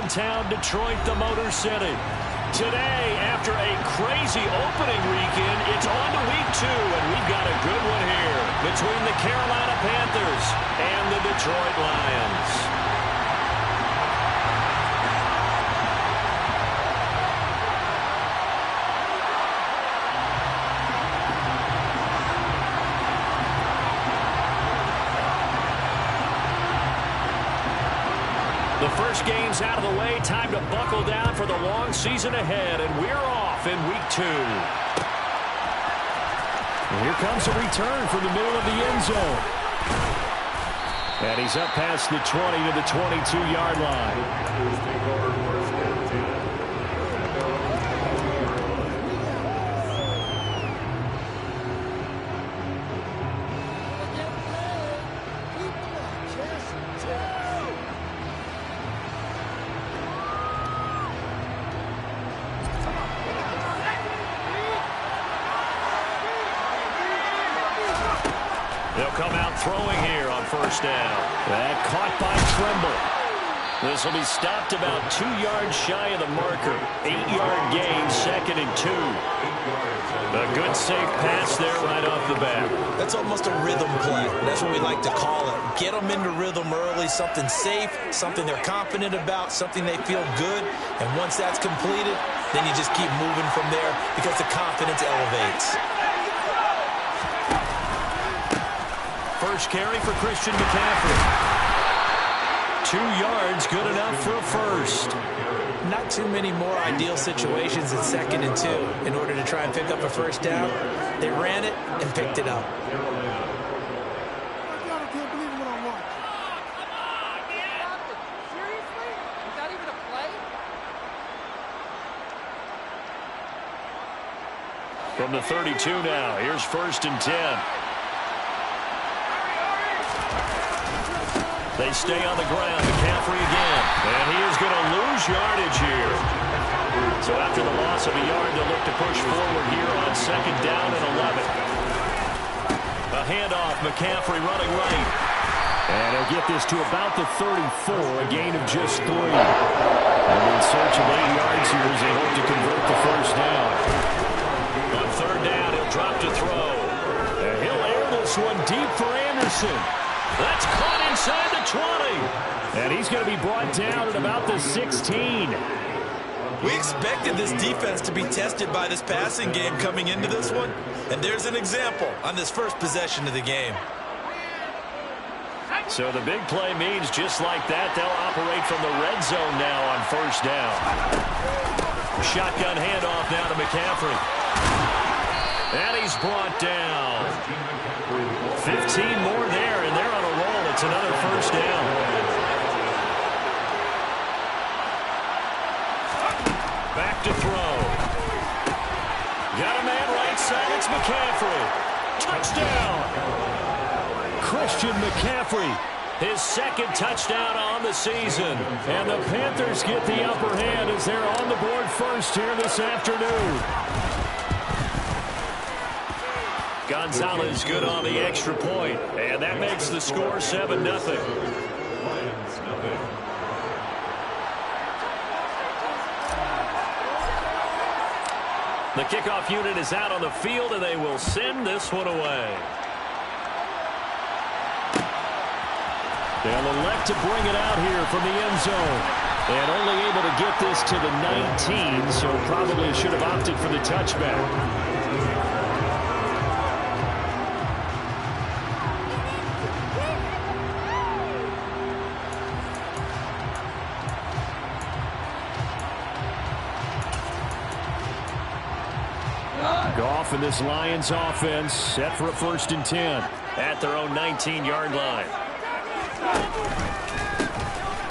downtown Detroit, the Motor City. Today, after a crazy opening weekend, it's on to week 2, and we've got a good one here between the Carolina Panthers and the Detroit Lions. The first game's out of the way. Time to buckle down for the long season ahead, and we're off in week 2. And here comes a return from the middle of the end zone. And he's up past the 20 to the 22-yard line. They'll come out throwing here on first down. That caught by Tremble. This will be stopped about 2 yards shy of the marker. 8-yard gain, 2nd and 2. A good safe pass there right off the bat. That's almost a rhythm play. That's what we like to call it. Get them into rhythm early, something safe, something they're confident about, something they feel good. And once that's completed, then you just keep moving from there because the confidence elevates. First carry for Christian McCaffrey. 2 yards, good enough for a first. Not too many more ideal situations in 2nd and 2 in order to try and pick up a first down. They ran it and picked it up. From the 32 now, here's 1st and 10. They stay on the ground. McCaffrey again. And he is going to lose yardage here. So after the loss of a yard, they'll look to push forward here on 2nd down and 11. A handoff. McCaffrey running right. And he'll get this to about the 34, a gain of just 3. And in search of 8 yards here as they hope to convert the first down. On 3rd down, he'll drop to throw. And he'll air this one deep for Anderson. That's caught inside the 20. And he's going to be brought down at about the 16. We expected this defense to be tested by this passing game coming into this one. And there's an example on this first possession of the game. So the big play means just like that, they'll operate from the red zone now on 1st down. Shotgun handoff now to McCaffrey. And he's brought down. 15 more there, and they're on a roll. It's another 1st down. Back to throw. Got a man right side. It's McCaffrey. Touchdown. Christian McCaffrey. His 2nd touchdown on the season. And the Panthers get the upper hand as they're on the board first here this afternoon. Gonzalez good on the extra point, and that makes the score 7-0. The kickoff unit is out on the field, and they will send this one away. They'll elect to bring it out here from the end zone. And only able to get this to the 19, so probably should have opted for the touchback. Goff and this Lions offense set for a 1st and 10 at their own 19-yard line.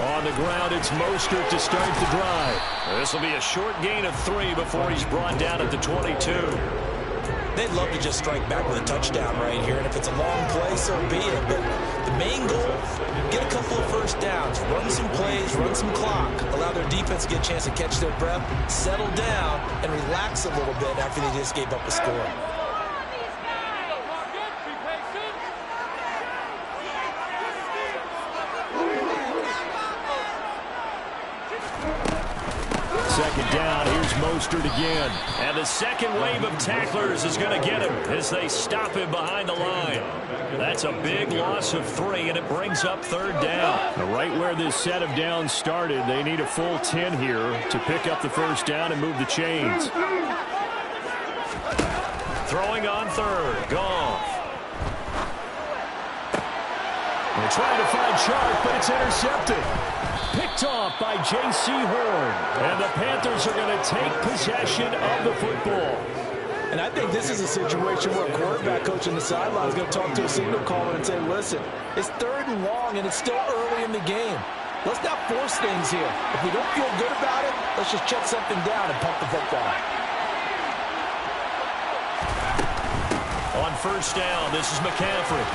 On the ground, it's Mostert to start the drive. This will be a short gain of 3 before he's brought down at the 22. They'd love to just strike back with a touchdown right here, and if it's a long play, so be it. But the main goal, get a couple of first downs, run some plays, run some clock, allow their defense to get a chance to catch their breath, settle down, and relax a little bit after they just gave up a score. second down. Here's Mostert again. And the second wave of tacklers is going to get him as they stop him behind the line. That's a big loss of 3, and it brings up third down. Right where this set of downs started, they need a full 10 here to pick up the first down and move the chains. Throwing on third. Goff. They're trying to find Chark, but it's intercepted. Picked off by J.C. Horn. And the Panthers are going to take possession of the football. And I think this is a situation where a quarterback coach on the sideline is going to talk to a signal caller and say, listen, it's third and long, and it's still early in the game. Let's not force things here. If we don't feel good about it, let's just check something down and pump the football. On first down, this is McCaffrey.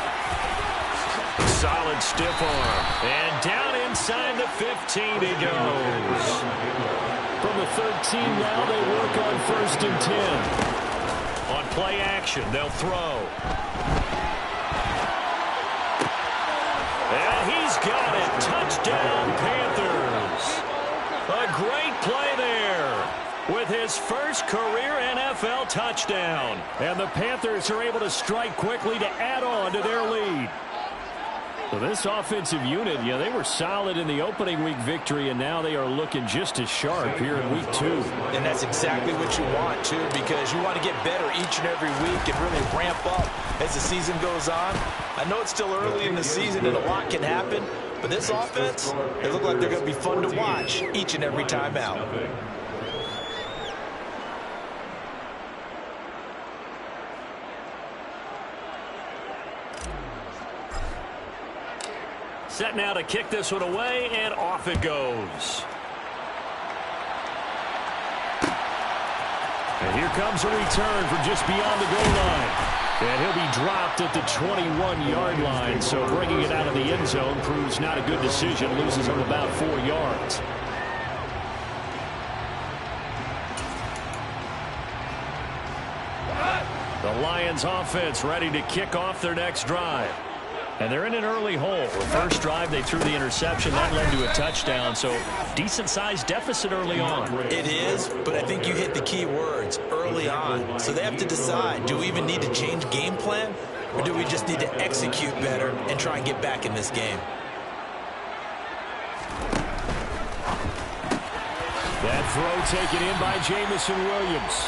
Solid stiff arm. And down inside the 15 he goes. From the 13 now, they work on first and 10. On play action, they'll throw. And he's got it. Touchdown, Panthers. A great play there with his first career NFL touchdown. And the Panthers are able to strike quickly to add on to their lead. So this offensive unit, yeah, they were solid in the opening week victory, and now they are looking just as sharp here in week 2. And that's exactly what you want, too, because you want to get better each and every week and really ramp up as the season goes on. I know it's still early in the season and a lot can happen, but this offense, they look like they're going to be fun to watch each and every time out. Set now to kick this one away, and off it goes. And here comes a return from just beyond the goal line. And he'll be dropped at the 21-yard line, so bringing it out of the end zone proves not a good decision. Loses him about 4 yards. The Lions offense ready to kick off their next drive. And they're in an early hole. The first drive, they threw the interception. That led to a touchdown, so decent-sized deficit early on. It is, but I think you hit the key words, early on. So they have to decide, do we even need to change game plan, or do we just need to execute better and try and get back in this game? That throw taken in by Jamison Williams.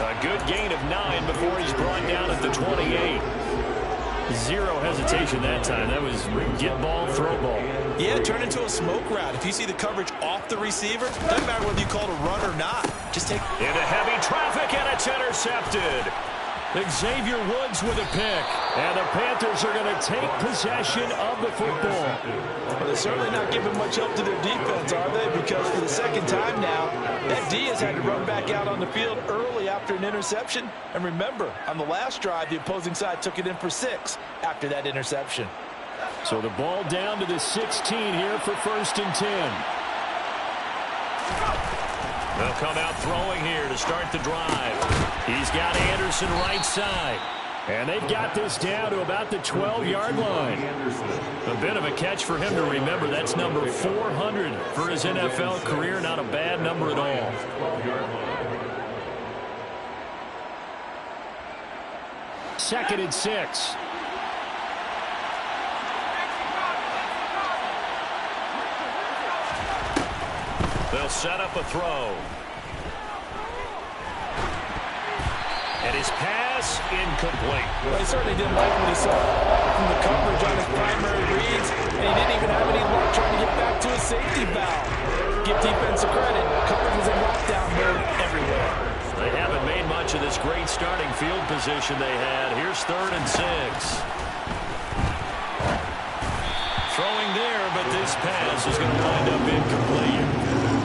A good gain of 9 before he's brought down at the 28. Zero hesitation that time. That was get ball, throw ball. Yeah, turn into a smoke route. If you see the coverage off the receiver, doesn't matter whether you call it a run or not. Just take into heavy traffic, and it's intercepted. Xavier Woods with a pick. And the Panthers are going to take possession of the football. Well, they're certainly not giving much help to their defense, are they? Because for the second time now, that D has had to run back out on the field early after an interception. And remember, on the last drive, the opposing side took it in for 6 after that interception. So the ball down to the 16 here for first and 10. They'll come out throwing here to start the drive. He's got Anderson right side. And they've got this down to about the 12-yard line. A bit of a catch for him to remember. That's number 400 for his NFL career. Not a bad number at all. Second and 6. They'll set up a throw. And his pass incomplete. Well, he certainly didn't like what he saw from the coverage on his primary reads, and he didn't even have any luck trying to get back to his safety valve. Give defensive credit. Coverage was in lockdown mode everywhere. They haven't made much of this great starting field position they had. Here's third and 6. Throwing there, but this pass is going to wind up incomplete.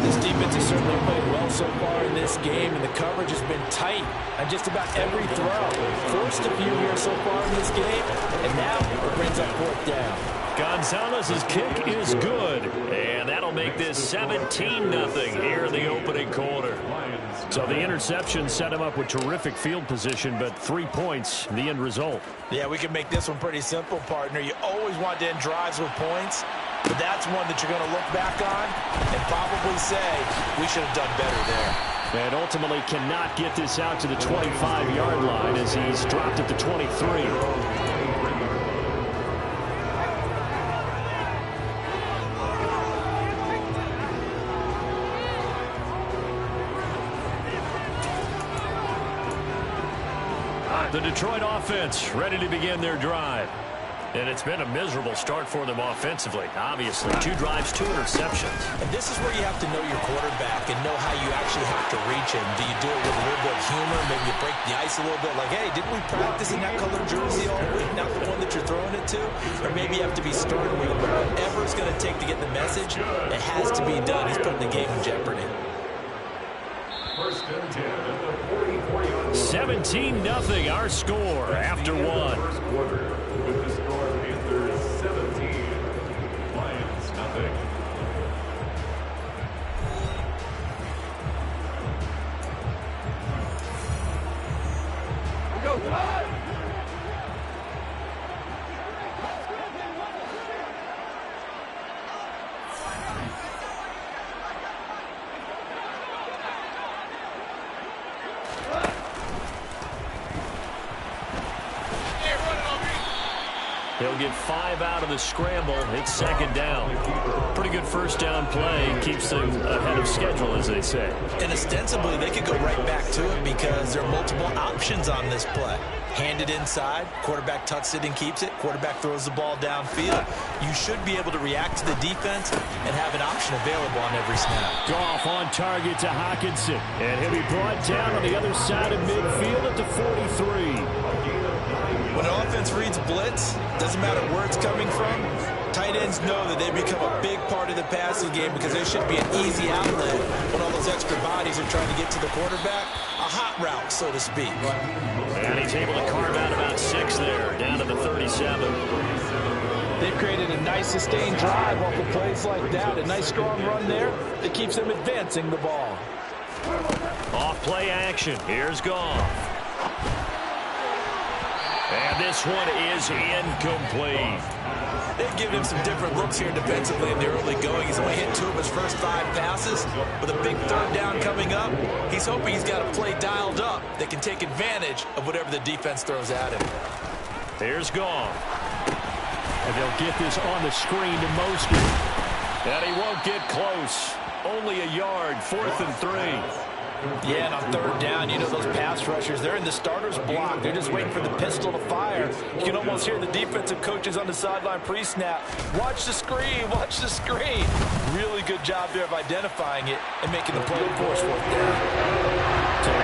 This defense has certainly played well so far in this game, and the coverage has been tight on just about every throw. Forced a few here so far in this game, and now it brings up fourth down. Gonzalez's kick is good, and that'll make this 17-0 here in the opening quarter. So the interception set him up with terrific field position, but 3 points, the end result. Yeah, we can make this one pretty simple, partner. You always want to end drives with points, but that's one that you're going to look back on and probably say we should have done better there. And ultimately cannot get this out to the 25-yard line as he's dropped at the 23. The Detroit offense ready to begin their drive. And it's been a miserable start for them offensively, obviously. 2 drives, 2 interceptions. And this is where you have to know your quarterback and know how you actually have to reach him. Do you do it with a little bit of humor? Maybe you break the ice a little bit. Like, hey, didn't we practice in that colored jersey all week? Not the one that you're throwing it to? Or maybe you have to be stern with him. Whatever it's going to take to get the message, it has to be done. He's putting the game in jeopardy. 17-0 our score after 1. With the score, Panthers 17, Lions nothing. Go, God! He'll get 5 out of the scramble. It's 2nd down. Pretty good first down play. Keeps them ahead of schedule, as they say. And ostensibly, they could go right back to it because there are multiple options on this play. Hand it inside. Quarterback tucks it and keeps it. Quarterback throws the ball downfield. You should be able to react to the defense and have an option available on every snap. Goff on target to Hockenson. And he'll be brought down on the other side of midfield at the 43. When an offense reads blitz, doesn't matter where it's coming from, tight ends know that they become a big part of the passing game because there should be an easy outlet when all those extra bodies are trying to get to the quarterback. A hot route, so to speak. And he's able to carve out about 6 there, down to the 37. They've created a nice sustained drive off of plays like that. A nice strong run there that keeps them advancing the ball. Off play action. Here's Goff. And this one is incomplete. They've given him some different looks here defensively in the early going. He's only hit 2 of his first 5 passes. With a big 3rd down coming up, he's hoping he's got a play dialed up that can take advantage of whatever the defense throws at him. Here's Goff. And they'll get this on the screen to Mostert. And he won't get close. Only a yard, 4th and 3. Yeah, and on 3rd down, you know those pass rushers, they're in the starter's block. They're just waiting for the pistol to fire. You can almost hear the defensive coaches on the sideline pre-snap. Watch the screen, watch the screen. Really good job there of identifying it and making the play for us. So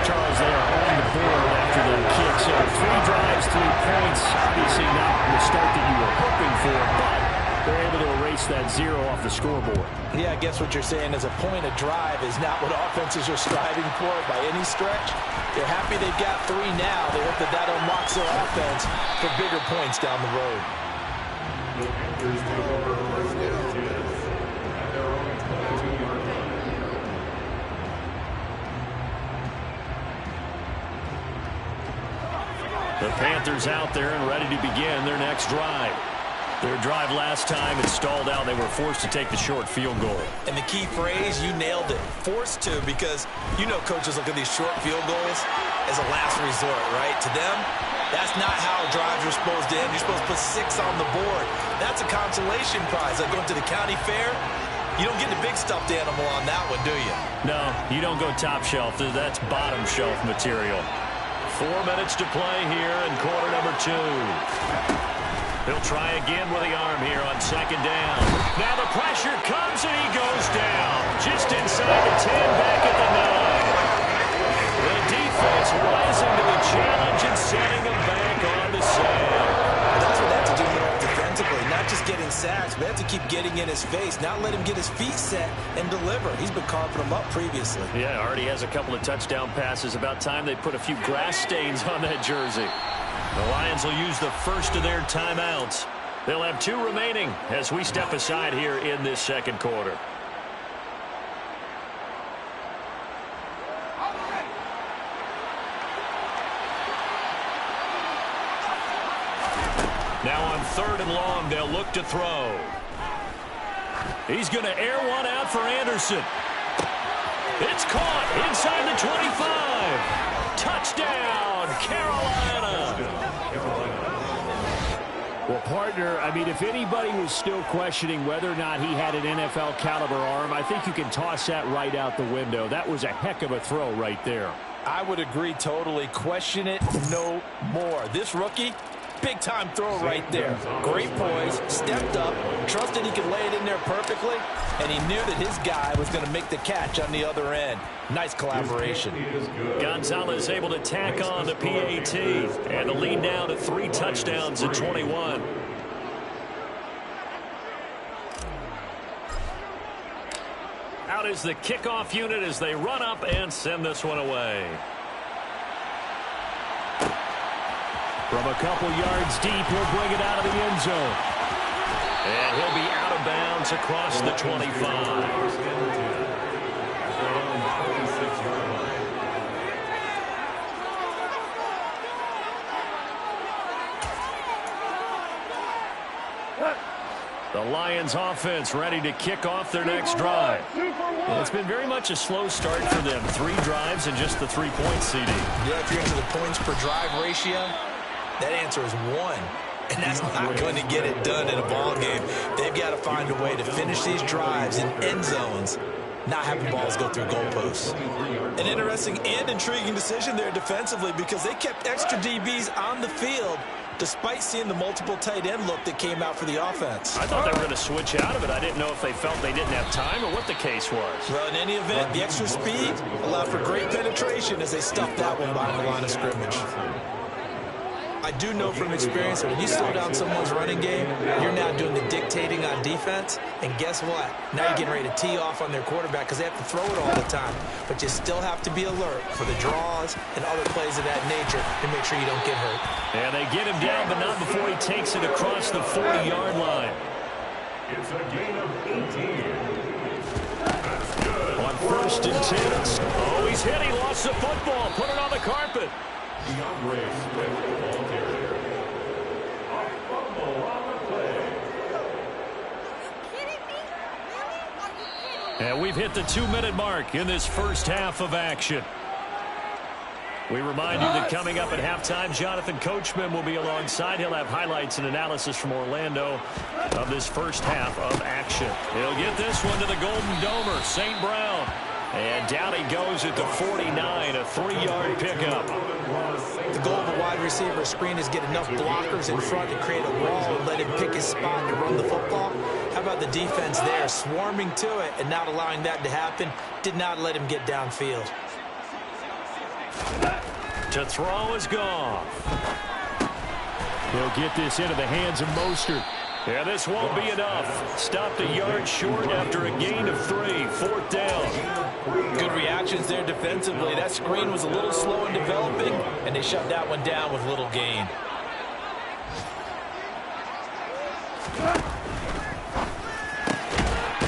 Charles there on the board after the kick. So 3 drives, 3 points. Obviously not the start that you were hoping for, but they're able to erase that 0 off the scoreboard. Yeah, I guess what you're saying is a point of drive is not what offenses are striving for by any stretch. They're happy they've got 3 now. They hope that unlocks their offense for bigger points down the road. The Panthers take over first and 10 at their own 22-yard line. The Panthers out there and ready to begin their next drive. Their drive last time, it stalled out. They were forced to take the short field goal. And the key phrase, you nailed it, forced to, because you know coaches look at these short field goals as a last resort, right? To them, that's not how drives are supposed to end. You're supposed to put 6 on the board. That's a consolation prize. Like going to the county fair, you don't get the big stuffed animal on that one, do you? No, you don't go top shelf. That's bottom shelf material. 4 minutes to play here in quarter number 2. He'll try again with the arm here on 2nd down. Now the pressure comes and he goes down. Just inside the 10, back at the 9. The defense rising to the challenge and setting him back on the sand. That's what they have to do more defensively. Not just getting sacks, but they have to keep getting in his face. Not let him get his feet set and deliver. He's been carving them up previously. Yeah, already has a couple of touchdown passes. About time they put a few grass stains on that jersey. The Lions will use the first of their timeouts. They'll have 2 remaining as we step aside here in this 2nd quarter. Now on 3rd and long, they'll look to throw. He's going to air one out for Anderson. It's caught inside the 25. Touchdown, Carolina. Well, partner, I mean, if anybody was still questioning whether or not he had an NFL caliber arm, I think you can toss that right out the window. That was a heck of a throw right there. I would agree totally. Question it no more. This rookie, big-time throw right there. Great poise, stepped up, trusted he could lay it in there perfectly, and he knew that his guy was going to make the catch on the other end. Nice collaboration. Gonzalez able to tack on the PAT, and the lead now to 3 touchdowns at 21. Out is the kickoff unit as they run up and send this one away. From a couple yards deep, he'll bring it out of the end zone. And he'll be out of bounds across the 25. The Lions offense ready to kick off their next drive. Well, it's been very much a slow start for them. 3 drives and just the 3 points, CD. Yeah, if you're into the points per drive ratio, that answer is 1. And that's not going to get it done in a ball game. They've got to find a way to finish these drives in end zones, not having balls go through goalposts. An interesting and intriguing decision there defensively because they kept extra DBs on the field despite seeing the multiple tight end look that came out for the offense. I thought they were going to switch out of it. I didn't know if they felt they didn't have time or what the case was. Well, in any event, the extra speed allowed for great penetration as they stuffed that one behind the line of scrimmage. I do know from experience that when you slow down someone's running game, you're now doing the dictating on defense. And guess what? Now you're getting ready to tee off on their quarterback because they have to throw it all the time. But you still have to be alert for the draws and other plays of that nature to make sure you don't get hurt. And they get him down, but not before he takes it across the 40-yard line. It's a gain of 18. On 1st and 10. Oh, he's hit. He lost the football. Put it on the carpet. DeAndre Swift, ball carrier. A fumble on the play. And we've hit the 2-minute mark in this first half of action. We remind you that coming up at halftime, Jonathan Coachman will be alongside. He'll have highlights and analysis from Orlando of this first half of action. He'll get this one to the Golden Domer, St. Brown. And down he goes at the 49, a 3-yard pickup. The goal of a wide receiver screen is get enough blockers in front to create a wall and let him pick his spot to run the football. How about the defense there, swarming to it and not allowing that to happen? Did not let him get downfield. To throw is Goff. He'll get this into the hands of Mostert. Yeah, this won't be enough. Stopped a yard short after a gain of 3. 4th down. Good reactions there defensively. That screen was a little slow in developing, and they shut that one down with little gain.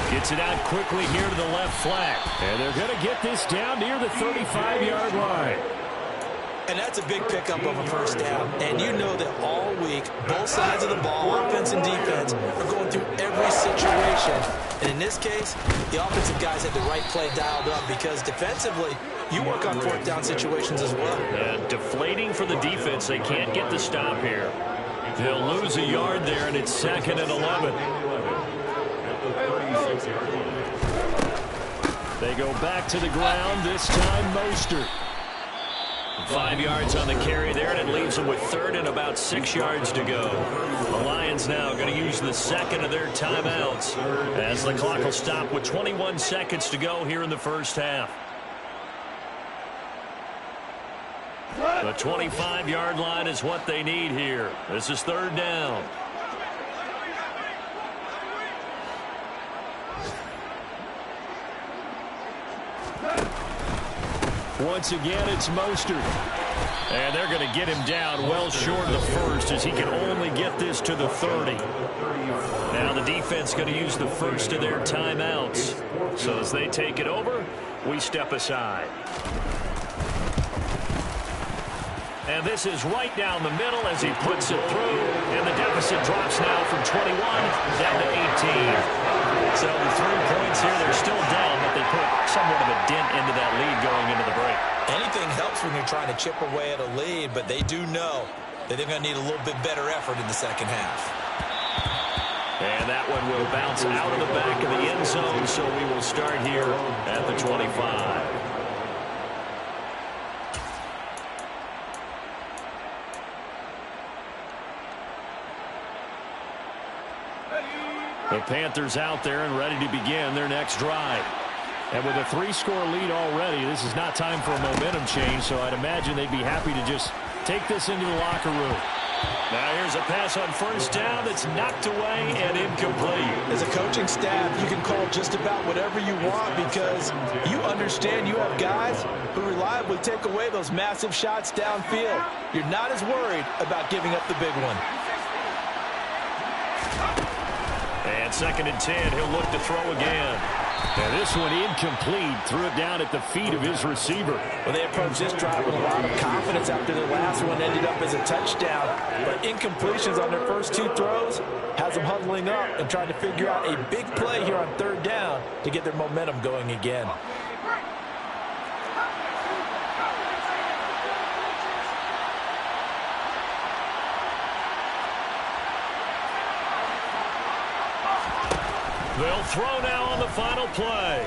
Gets it out quickly here to the left flat. And they're going to get this down near the 35-yard line. And that's a big pickup of a first down. And you know that all week, both sides of the ball, offense and defense, are going through every situation. And in this case, the offensive guys had the right play dialed up because defensively, you work on 4th down situations as well. And deflating for the defense. They can't get the stop here. They'll lose a yard there, and it's 2nd and 11. They go back to the ground, this time Mostert. 5 yards on the carry there, and it leaves them with 3rd and about 6 yards to go. The Lions now going to use the 2nd of their timeouts as the clock will stop with 21 seconds to go here in the first half. The 25-yard line is what they need here. This is 3rd down. Once again, it's Mostert. And they're going to get him down well short of the 1st as he can only get this to the 30. Now the defense going to use the 1st of their timeouts. So as they take it over, we step aside. And this is right down the middle as he puts it through. And the deficit drops now from 21 down to 18. So the 3 points here, they're still down, but they put somewhat of a dent into that lead going into the break. Anything helps when you're trying to chip away at a lead, but they do know that they're going to need a little bit better effort in the second half. And that one will bounce out of the back of the end zone, so we will start here at the 25. The Panthers out there and ready to begin their next drive. And with a 3-score lead already, this is not time for a momentum change, so I'd imagine they'd be happy to just take this into the locker room. Now here's a pass on first down that's knocked away and incomplete. As a coaching staff, you can call just about whatever you want because you understand you have guys who reliably take away those massive shots downfield. You're not as worried about giving up the big one. And 2nd and 10, he'll look to throw again. And this one incomplete. Threw it down at the feet of his receiver. Well, they approached this drive with a lot of confidence after their last one ended up as a touchdown. But incompletions on their first 2 throws has them huddling up and trying to figure out a big play here on 3rd down to get their momentum going again. They'll throw now on the final play.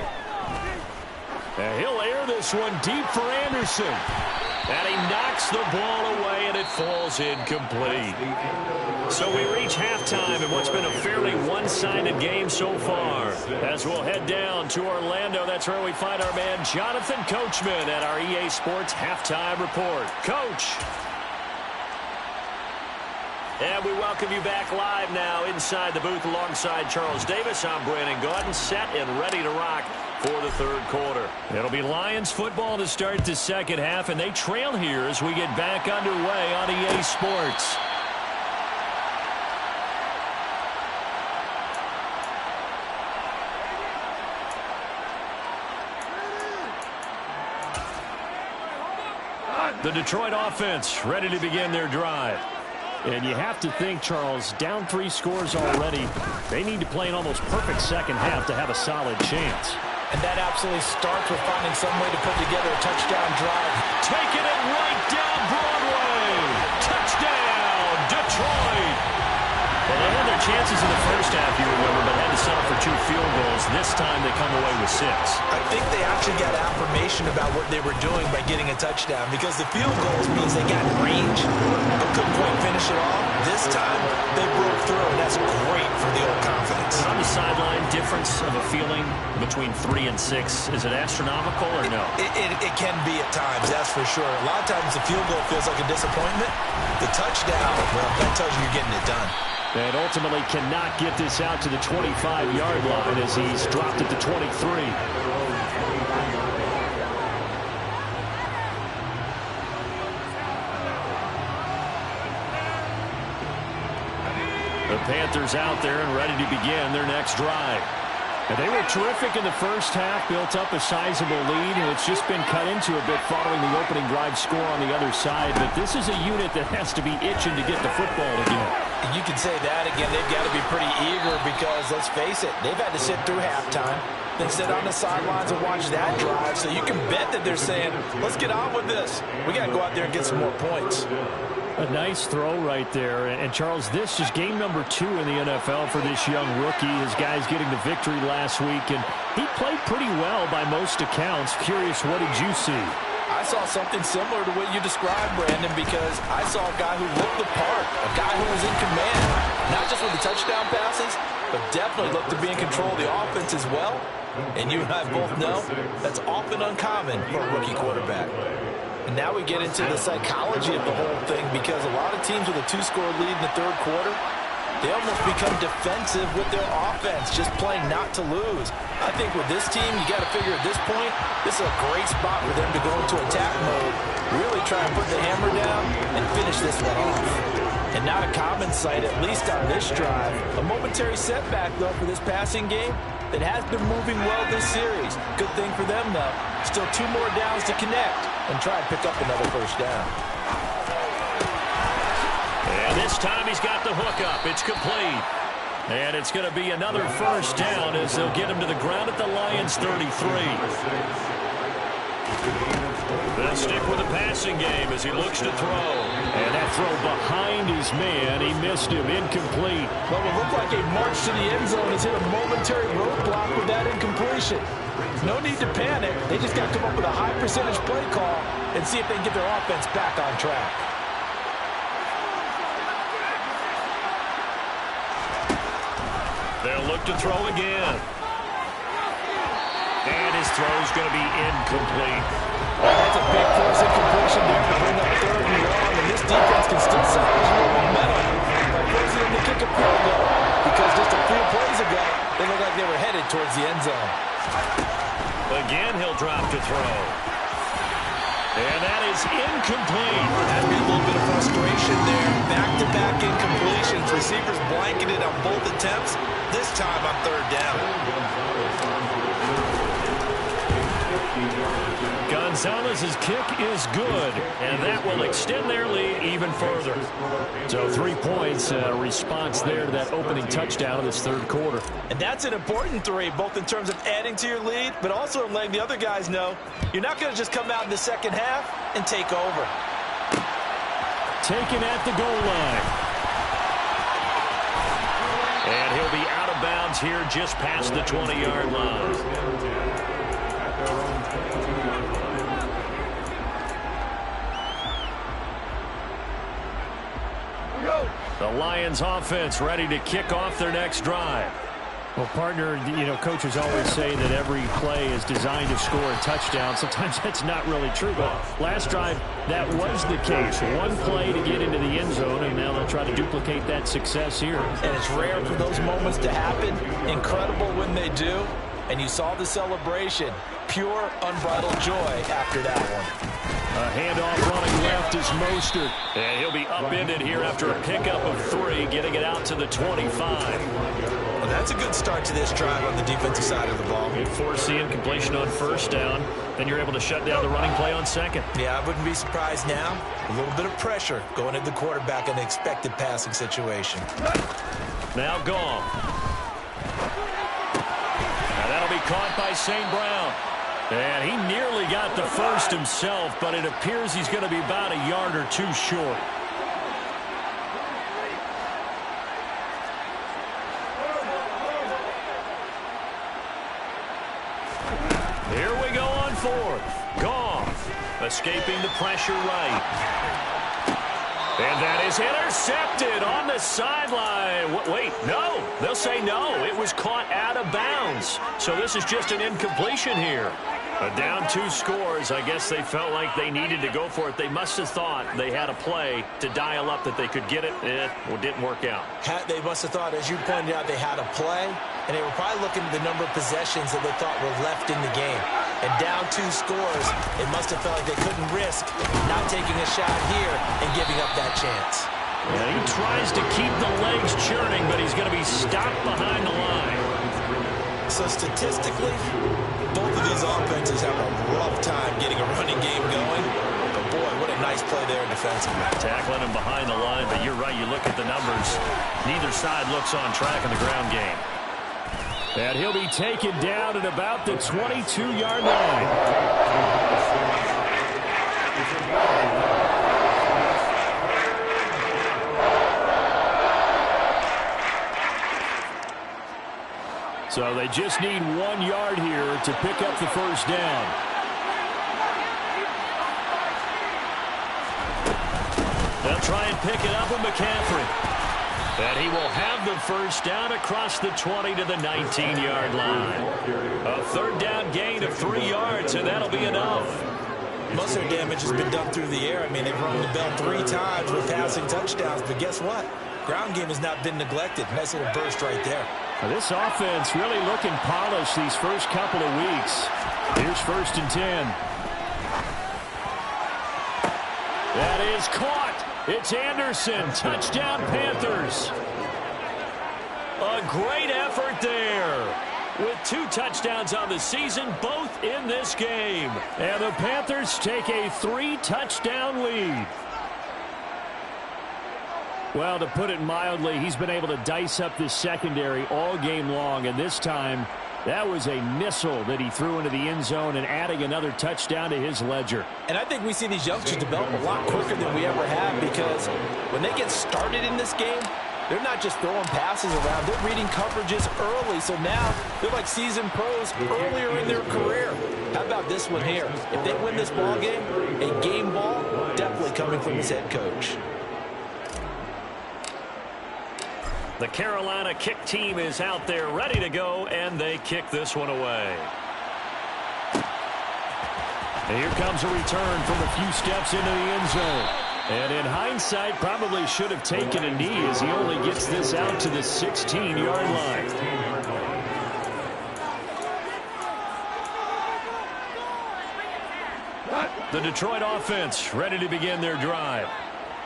And he'll air this one deep for Anderson. And he knocks the ball away, and it falls incomplete. So we reach halftime in what's been a fairly one-sided game so far. As we'll head down to Orlando, that's where we find our man Jonathan Coachman at our EA Sports Halftime Report. Coach. And we welcome you back live now inside the booth alongside Charles Davis. I'm Brandon Gaudin, set and ready to rock for the 3rd quarter. It'll be Lions football to start the second half, and they trail here as we get back underway on EA Sports. The Detroit offense ready to begin their drive. And you have to think, Charles, down 3 scores already. They need to play an almost perfect second half to have a solid chance. And that absolutely starts with finding some way to put together a touchdown drive. Taking it right down Broadway. Touchdown, Detroit. Well, they had their chances in the first half, you remember, but had to settle for 2 field goals. This time they come away with 6. I think they actually got affirmation about what they were doing by getting a touchdown because the field goals means they got range but couldn't quite finish it off. This time they broke through, and that's great for the old confidence. On the sideline, difference of a feeling between 3 and 6. Is it astronomical or no? It can be at times, that's for sure. A lot of times the field goal feels like a disappointment. The touchdown, well, that tells you you're getting it done. And ultimately cannot get this out to the 25-yard line as he's dropped at the 23. The Panthers out there and ready to begin their next drive. And they were terrific in the first half, built up a sizable lead, and it's just been cut into a bit following the opening drive score on the other side. But this is a unit that has to be itching to get the football again. You can say that again. They've got to be pretty eager because, let's face it, they've had to sit through halftime, then sit on the sidelines and watch that drive. So you can bet that they're saying, let's get on with this. We got to go out there and get some more points. A nice throw right there. And Charles, this is game number 2 in the NFL for this young rookie. His guys getting the victory last week, and he played pretty well by most accounts. Curious, what did you see? I saw something similar to what you described, Brandon, because I saw a guy who looked the part, a guy who was in command, not just with the touchdown passes, but definitely looked to be in control of the offense as well. And you and I both know that's often uncommon for a rookie quarterback. And now we get into the psychology of the whole thing because a lot of teams with a 2-score lead in the 3rd quarter, they almost become defensive with their offense, just playing not to lose. I think with this team, you got to figure at this point, this is a great spot for them to go into attack mode, really try and put the hammer down and finish this one off. And not a common sight, at least on this drive. A momentary setback, though, for this passing game that has been moving well this series. Good thing for them, though. Still 2 more downs to connect and try and pick up another first down. And this time he's got the hook up. It's complete. And it's going to be another first down as they'll get him to the ground at the Lions' 33. They'll stick with the passing game as he looks to throw. And that throw behind his man. He missed him. Incomplete. Well, it looked like a march to the end zone has hit a momentary roadblock with that incompletion. No need to panic. They just got to come up with a high percentage play call and see if they can get their offense back on track. They'll look to throw again. And his throw's going to be incomplete. That's a big force incompletion there to bring up 3rd and long, and this defense can still salvage a little momentum by forcing them to kick a field goal, because just a few plays ago, they looked like they were headed towards the end zone. Again, he'll drop to throw. And that is incomplete. Had to be a little bit of frustration there. Back-to-back incompletions. Receivers blanketed on both attempts. This time on 3rd down. Gonzalez's kick is good, and that will extend their lead even further. So 3 points, response there to that opening touchdown of this 3rd quarter. And that's an important 3, both in terms of adding to your lead, but also in letting the other guys know you're not going to just come out in the second half and take over. Taken at the goal line. And he'll be out of bounds here just past the 20-yard line. The Lions offense ready to kick off their next drive. Well, partner, coaches always say that every play is designed to score a touchdown. Sometimes that's not really true, but last drive, that was the case. One play to get into the end zone, and now they'll try to duplicate that success here. And it's rare for those moments to happen. Incredible when they do. And you saw the celebration. Pure, unbridled joy after that one. A handoff running left is Mostert. And he'll be upended here after a pickup of 3, getting it out to the 25. Well, that's a good start to this drive on the defensive side of the ball. You force the incompletion on 1st down, then you're able to shut down the running play on 2nd. Yeah, I wouldn't be surprised now. A little bit of pressure going into the quarterback in an expected passing situation. Now gone. Now that'll be caught by St. Brown. And he nearly got the first himself, but it appears he's going to be about a yard or 2 short. Here we go on 4th. Goff escaping the pressure right. And that is intercepted on the sideline. Wait, no. They'll say no. It was caught out of bounds. So this is just an incompletion here. A down 2 scores. I guess they felt like they needed to go for it. They must have thought they had a play to dial up that they could get it. It didn't work out. They must have thought, as you pointed out, they had a play, and they were probably looking at the number of possessions that they thought were left in the game. And down 2 scores, it must have felt like they couldn't risk not taking a shot here and giving up that chance. Yeah, he tries to keep the legs churning, but he's going to be stopped behind the line. So statistically, both of these offenses have a rough time getting a running game going. But boy, what a nice play there defensively. Tackling him behind the line, but you're right, you look at the numbers. Neither side looks on track in the ground game. And he'll be taken down at about the 22-yard line. So they just need 1 yard here to pick up the first down. They'll try and pick it up with McCaffrey. And he will have the first down across the 20 to the 19-yard line. A 3rd down gain of 3 yards, and that'll be enough. Most of their damage has been done through the air. I mean, they've rung the bell 3 times with passing touchdowns, but guess what? Ground game has not been neglected. Nice little burst right there. Now, this offense really looking polished these first couple of weeks. Here's 1st and 10. That is caught. It's Anderson. Touchdown, Panthers. A great effort there. With 2 touchdowns on the season, both in this game. And the Panthers take a 3-touchdown lead. Well, to put it mildly, he's been able to dice up this secondary all game long, and this time that was a missile that he threw into the end zone and adding another touchdown to his ledger. And I think we see these youngsters develop a lot quicker than we ever have, because when they get started in this game, they're not just throwing passes around. They're reading coverages early. So now they're like seasoned pros earlier in their career. How about this one here? If they win this ball game, a game ball, definitely coming from his head coach. The Carolina kick team is out there ready to go, and they kick this one away. And here comes a return from a few steps into the end zone. And in hindsight, probably should have taken a knee as he only gets this out to the 16-yard line. The Detroit offense ready to begin their drive.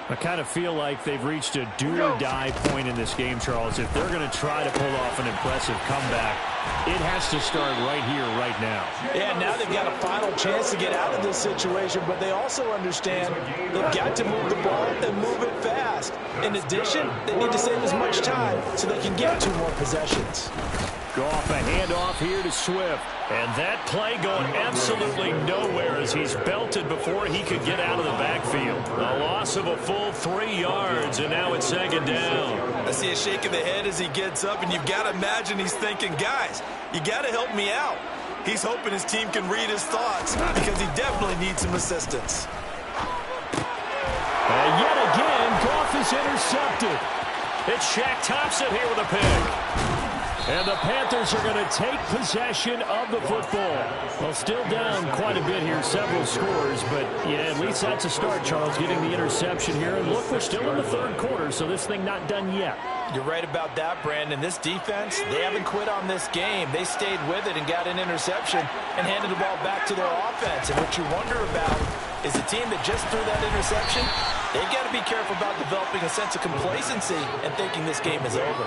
I kind of feel like they've reached a do-or-die point in this game, Charles. If they're going to try to pull off an impressive comeback, it has to start right here, right now. Yeah, now they've got a final chance to get out of this situation, but they also understand they've got to move the ball and move it fast. In addition, they need to save as much time so they can get 2 more possessions. Goff, a handoff here to Swift. And that play going absolutely nowhere as he's belted before he could get out of the backfield. A loss of a full 3 yards, and now it's second down. I see a shake of the head as he gets up, and you've got to imagine he's thinking, guys, you got to help me out. He's hoping his team can read his thoughts because he definitely needs some assistance. And yet again, Goff is intercepted. It's Shaq Thompson here with a pick. And the Panthers are going to take possession of the football. Well, still down quite a bit here, several scores, but yeah, at least that's a start, Charles, getting the interception here. And look, we're still in the third quarter, so this thing not done yet. You're right about that, Brandon. This defense, they haven't quit on this game. They stayed with it and got an interception and handed the ball back to their offense. And what you wonder about is the team that just threw that interception, they've got to be careful about developing a sense of complacency and thinking this game is over.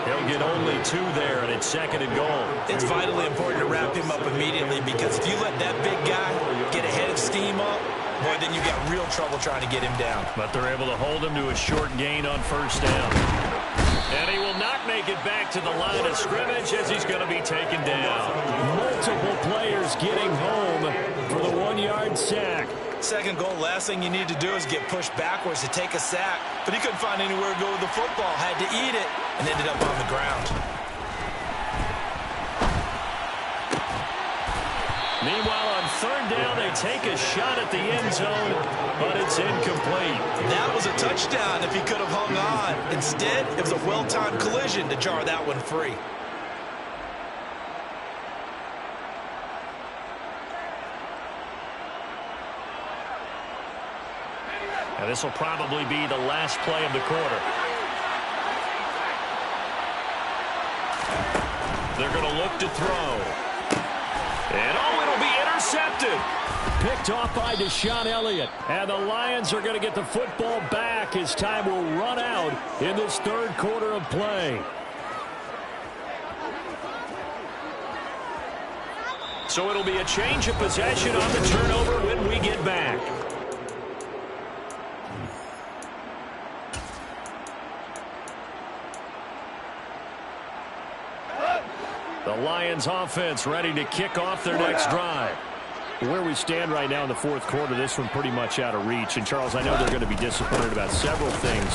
He'll get only 2 there, and it's second and goal. It's vitally important to wrap him up immediately, because if you let that big guy get ahead of steam up, boy, then you got real trouble trying to get him down. But they're able to hold him to a short gain on first down. And he will not make it back to the line of scrimmage as he's going to be taken down. Multiple players getting home for the 1-yard sack. Second goal, last thing you need to do is get pushed backwards to take a sack. But he couldn't find anywhere to go with the football, had to eat it, and ended up on the ground. Meanwhile, on third down, they take a shot at the end zone, but it's incomplete. That was a touchdown if he could have hung on. Instead, it was a well-timed collision to jar that one free. Now, this will probably be the last play of the quarter. They're going to look to throw. And, oh, it'll be intercepted. Picked off by Deshaun Elliott. And the Lions are going to get the football back as time will run out in this third quarter of play. So it'll be a change of possession on the turnover when we get back. The Lions offense ready to kick off their next drive. Where we stand right now in the fourth quarter, this one pretty much out of reach. And, Charles, I know they're going to be disappointed about several things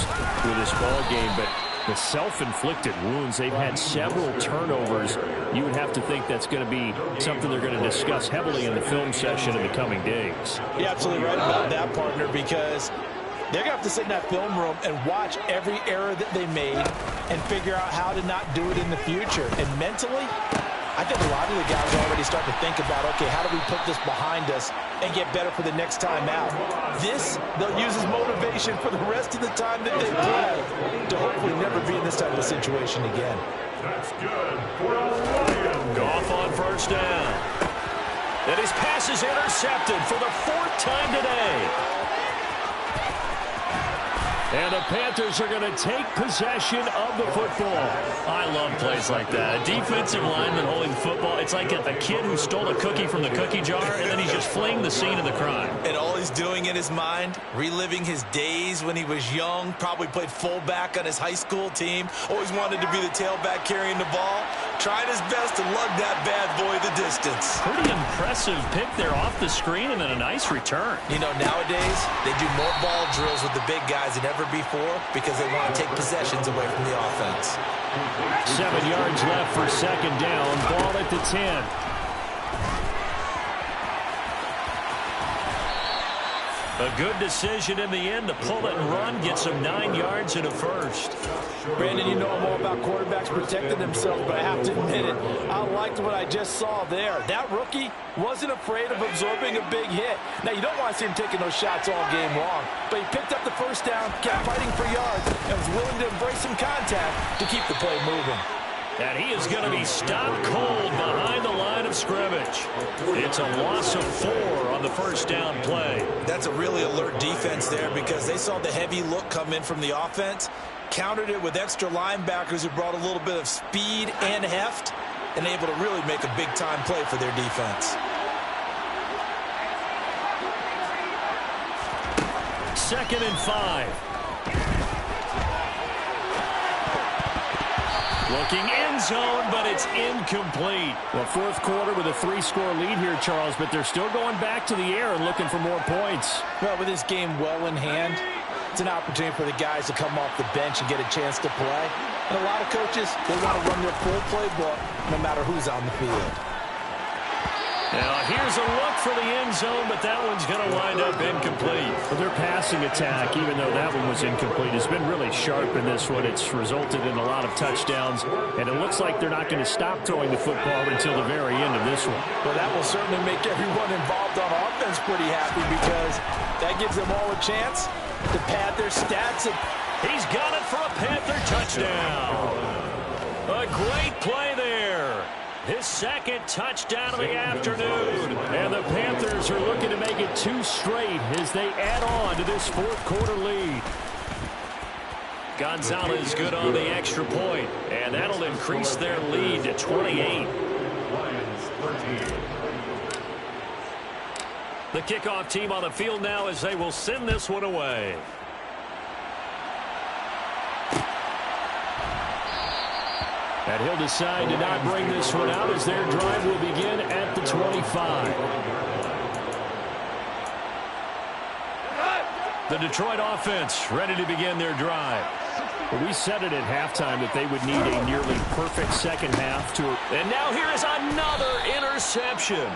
with this ball game, but the self-inflicted wounds, they've had several turnovers. You would have to think that's going to be something they're going to discuss heavily in the film session in the coming days. You're absolutely right about that, partner, because they're going to have to sit in that film room and watch every error that they made and figure out how to not do it in the future. And mentally, I think a lot of the guys already start to think about, okay, how do we put this behind us and get better for the next time out? This, they'll use as motivation for the rest of the time that they play to hopefully never be in this type of situation again. That's good for the Lions. Goff on first down. And his pass is intercepted for the 4th time today. And the Panthers are going to take possession of the football. I love plays like that. A defensive lineman holding football. It's like a kid who stole a cookie from the cookie jar, and then he's just fleeing the scene of the crime. And all he's doing in his mind, reliving his days when he was young, probably played fullback on his high school team, always wanted to be the tailback carrying the ball, trying his best to lug that bad boy the distance. Pretty impressive pick there off the screen, and then a nice return. You know, nowadays, they do more ball drills with the big guys than ever before because they want to take possessions away from the offense. 7 yards left for second down. Ball at the 10. A good decision in the end to pull it and run, get some 9 yards and a first. Brandon, you know I'm all about quarterbacks protecting themselves, but I have to admit it. I liked what I just saw there. That rookie wasn't afraid of absorbing a big hit. Now, you don't want to see him taking those shots all game long, but he picked up the first down, kept fighting for yards, and was willing to embrace some contact to keep the play moving. And he is going to be stopped cold behind the line of scrimmage. It's a loss of 4 on the first down play. That's a really alert defense there because they saw the heavy look come in from the offense, countered it with extra linebackers who brought a little bit of speed and heft, and able to really make a big-time play for their defense. Second and 5. Looking end zone, but it's incomplete. Well, fourth quarter with a 3-score lead here, Charles, but they're still going back to the air and looking for more points. Well, with this game well in hand, it's an opportunity for the guys to come off the bench and get a chance to play. And a lot of coaches, they want to run their full playbook no matter who's on the field. Now, here's a look for the end zone, but that one's going to wind up incomplete. Well, their passing attack, even though that one was incomplete, has been really sharp in this one. It's resulted in a lot of touchdowns, and it looks like they're not going to stop throwing the football until the very end of this one. Well, that will certainly make everyone involved on offense pretty happy because that gives them all a chance to pad their stats. He's got it for a Panther touchdown. A great play there. His second touchdown of the afternoon. And the Panthers are looking to make it 2 straight as they add on to this fourth quarter lead. Gonzalez good on the extra point, and that'll increase their lead to 28. The kickoff team on the field now as they will send this one away. And he'll decide to not bring this one out as their drive will begin at the 25. The Detroit offense ready to begin their drive. Well, we said it at halftime that they would need a nearly perfect second half to... And now here is another interception.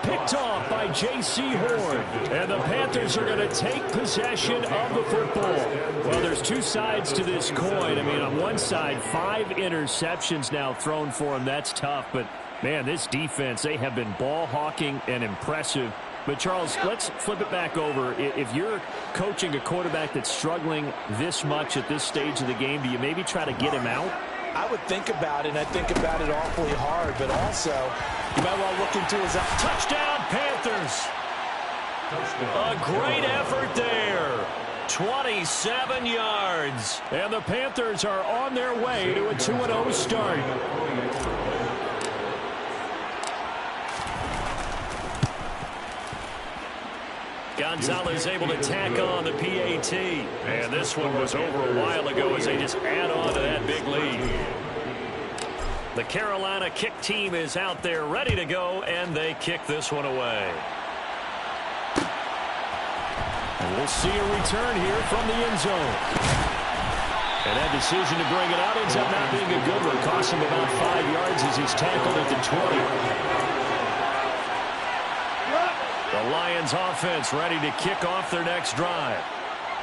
Picked off by J.C. Horn. And the Panthers are going to take possession of the football. Well, there's 2 sides to this coin. I mean, on one side, 5 interceptions now thrown for them. That's tough. But, man, this defense, they have been ball hawking and impressive. But, Charles, let's flip it back over. If you're coaching a quarterback that's struggling this much at this stage of the game, do you maybe try to get him out? I would think about it, and I think about it awfully hard, but also you might want to look into his touchdown, Panthers. A great effort there. 27 yards. And the Panthers are on their way to a 2-0 start. Gonzalez able to tack on the PAT. And this one was over a while ago as they just add on to that big lead. The Carolina kick team is out there ready to go, and they kick this one away. And we'll see a return here from the end zone. And that decision to bring it out ends up not being a good one. Cost him about 5 yards as he's tackled at the 20. The Lions offense ready to kick off their next drive.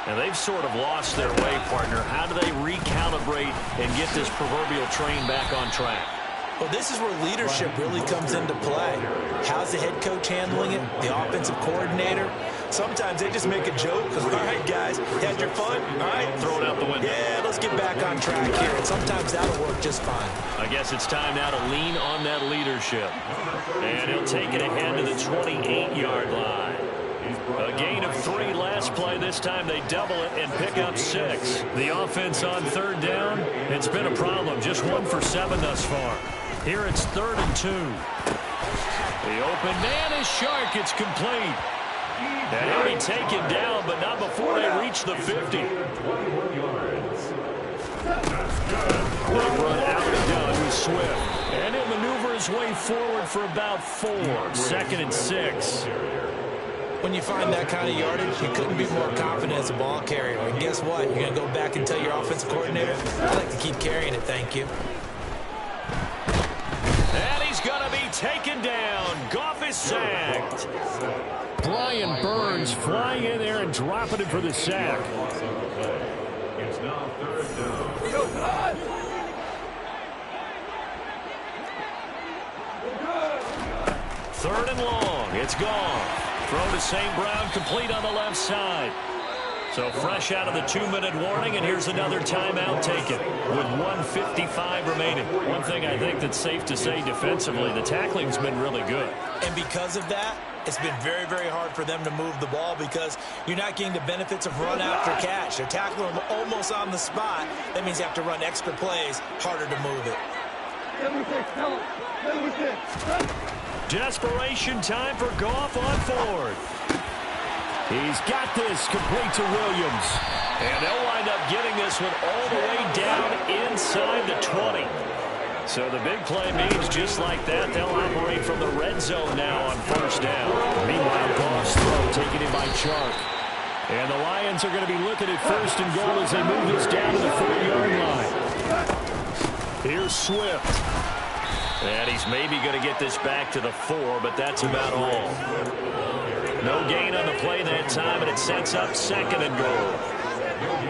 And they've sort of lost their way, partner. How do they recalibrate and get this proverbial train back on track? Well, this is where leadership really comes into play. How's the head coach handling it? The offensive coordinator? Sometimes they just make a joke. All right, guys, had your fun? All right. Throw it out the window. Yeah, let's get back on track here. And sometimes that'll work just fine. I guess it's time now to lean on that leadership. And he'll take it ahead to the 28-yard line. A gain of 3 last play. This time they double it and pick up 6. The offense on 3rd down, it's been a problem. Just 1 for 7 thus far. Here it's 3rd and 2. The open man is Shark. It's complete. And he'll be taken down, but not before they reach the 50. Big run out and done with Swift. And he'll maneuver his way forward for about 4. 2nd and 6. When you find that kind of yardage, you couldn't be more confident as a ball carrier. And guess what? You're going to go back and tell your offensive coordinator, I'd like to keep carrying it, thank you. And he's going to be taken down. Goff is sacked. Brian Burns flying in there and dropping it for the sack. It's now 3rd down. 3rd and long. It's gone. Throw to St. Brown, complete on the left side. So fresh out of the 2-minute warning, and here's another timeout taken with 1:55 remaining. One thing I think that's safe to say defensively, the tackling's been really good. And because of that, it's been very, very hard for them to move the ball because you're not getting the benefits of run after catch. They're tackling them almost on the spot. That means you have to run extra plays, harder to move it. Desperation time for Goff on 4th. He's got this complete to Williams. And they'll wind up getting this one all the way down inside the 20. So the big play means just like that, they'll operate from the red zone now on 1st down. Meanwhile, Goff's throw taken in by Chark. And the Lions are going to be looking at 1st and goal as they move this down to the 4-yard line. Here's Swift. And he's maybe going to get this back to the 4, but that's about all. No gain on the play that time, and it sets up 2nd and goal.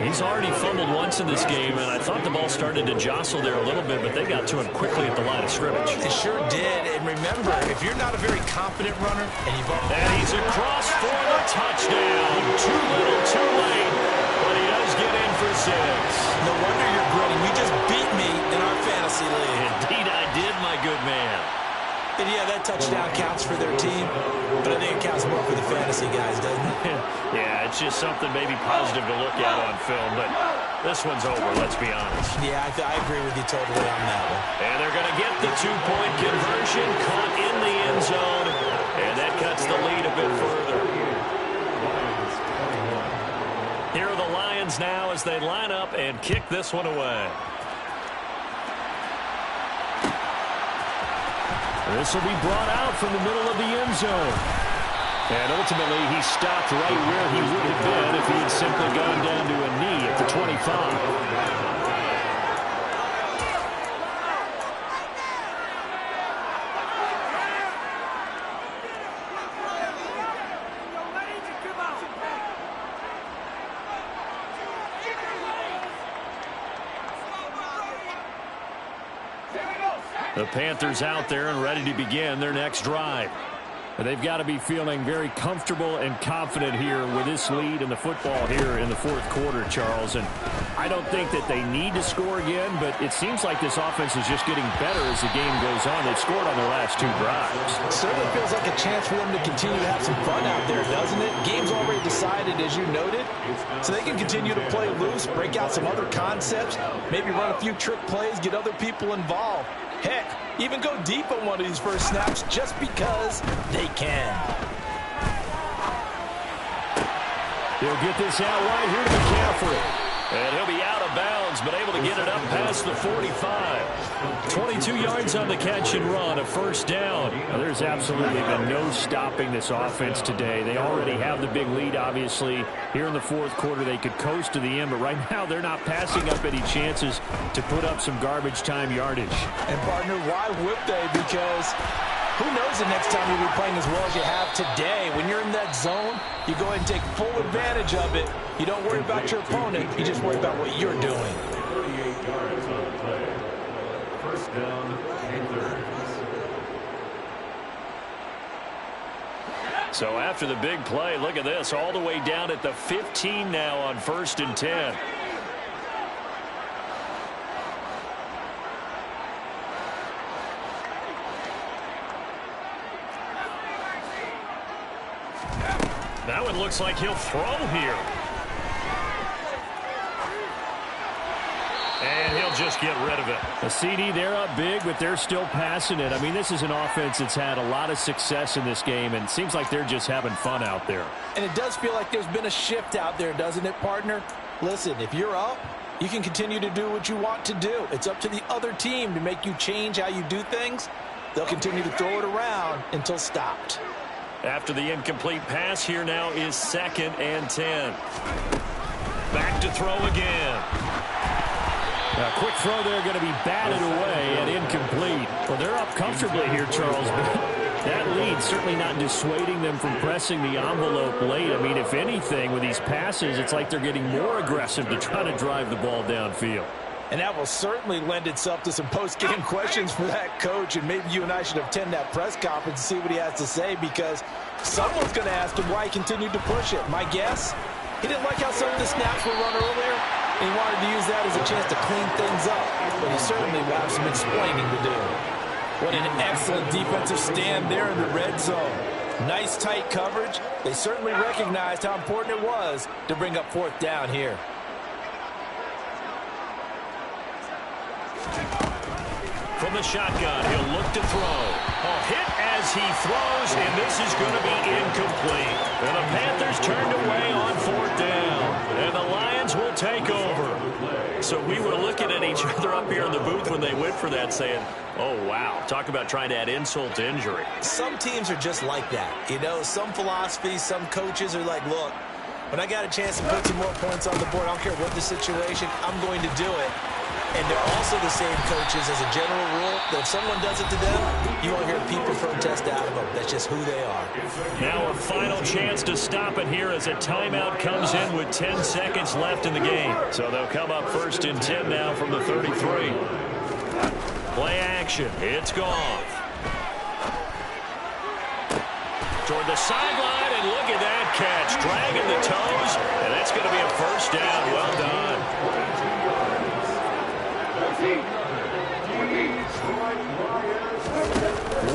He's already fumbled once in this game, and I thought the ball started to jostle there a little bit, but they got to him quickly at the line of scrimmage. It sure did. And remember, if you're not a very confident runner, and he's across for the touchdown. Too little, too late, but he does get in for 6. No wonder you're grinning. You just beat me in our fantasy league. Indeed I did, my good man. And yeah, that touchdown counts for their team, but I think it counts more for the fantasy guys, doesn't it? Yeah, it's just something maybe positive to look at on film, but this one's over, let's be honest. Yeah, I agree with you totally on that one. And they're going to get the 2-point conversion, caught in the end zone, and that cuts the lead a bit further. Here are the Lions now as they line up and kick this one away. This will be brought out from the middle of the end zone. And ultimately, he stopped right where he would have been if he had simply gone down to a knee at the 25. The Panthers out there and ready to begin their next drive. They've got to be feeling very comfortable and confident here with this lead in the football here in the 4th quarter, Charles. And I don't think that they need to score again, but it seems like this offense is just getting better as the game goes on. They've scored on their last 2 drives. Certainly feels like a chance for them to continue to have some fun out there, doesn't it? Game's already decided, as you noted, so they can continue to play loose, break out some other concepts, maybe run a few trick plays, get other people involved. Heck, even go deep on one of these first snaps just because they can. He'll get this out right here to McCaffrey. And he'll be out of bounds, but able to get it up past the 45. 22 yards on the catch and run, a 1st down. Now, there's absolutely been no stopping this offense today. They already have the big lead, obviously. Here in the 4th quarter, they could coast to the end, but right now they're not passing up any chances to put up some garbage time yardage. And, partner, why would they? Because who knows the next time you'll be playing as well as you have today. When you're in that zone, you go ahead and take full advantage of it. You don't worry about your opponent. You just worry about what you're doing. 38 yards on the play. 1st down, Panthers. So after the big play, look at this, all the way down at the 15 now on 1st and 10. That one looks like he'll throw here. And he'll just get rid of it. The CD, they're up big, but they're still passing it. I mean, this is an offense that's had a lot of success in this game, and it seems like they're just having fun out there. And it does feel like there's been a shift out there, doesn't it, partner? Listen, if you're up, you can continue to do what you want to do. It's up to the other team to make you change how you do things. They'll continue to throw it around until stopped. After the incomplete pass, here now is 2nd and 10. Back to throw again. A quick throw there, going to be batted away and incomplete. Well, they're up comfortably here, Charles, but that lead certainly not dissuading them from pressing the envelope late. I mean, if anything, with these passes, it's like they're getting more aggressive to try to drive the ball downfield. And that will certainly lend itself to some post-game questions for that coach, and maybe you and I should attend that press conference and see what he has to say, because someone's going to ask him why he continued to push it. My guess, he didn't like how some of the snaps were run earlier, and he wanted to use that as a chance to clean things up. But he certainly will have some explaining to do. What an excellent defensive stand there in the red zone. Nice tight coverage. They certainly recognized how important it was to bring up 4th down here. From the shotgun, he'll look to throw. A hit as he throws, and this is going to be incomplete. And the Panthers turned away on 4th down, and the Lions will take over. So we were looking at each other up here in the booth when they went for that, saying, oh, wow, talk about trying to add insult to injury. Some teams are just like that. You know, some philosophies, some coaches are like, look, when I got a chance to put some more points on the board, I don't care what the situation, I'm going to do it. And they're also the same coaches as a general rule that if someone does it to them, you won't hear people protest out of them. That's just who they are. Now a final chance to stop it here as a timeout comes in with 10 seconds left in the game. So they'll come up 1st and 10 now from the 33. Play action. It's gone. Toward the sideline, and look at that catch. Dragging the toes, and that's going to be a 1st down. Well done.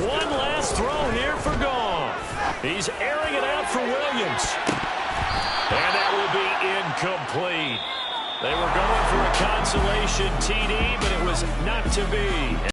One last throw here for Goff. He's airing it out for Williams. And that will be incomplete. They were going for a consolation TD, but it was not to be.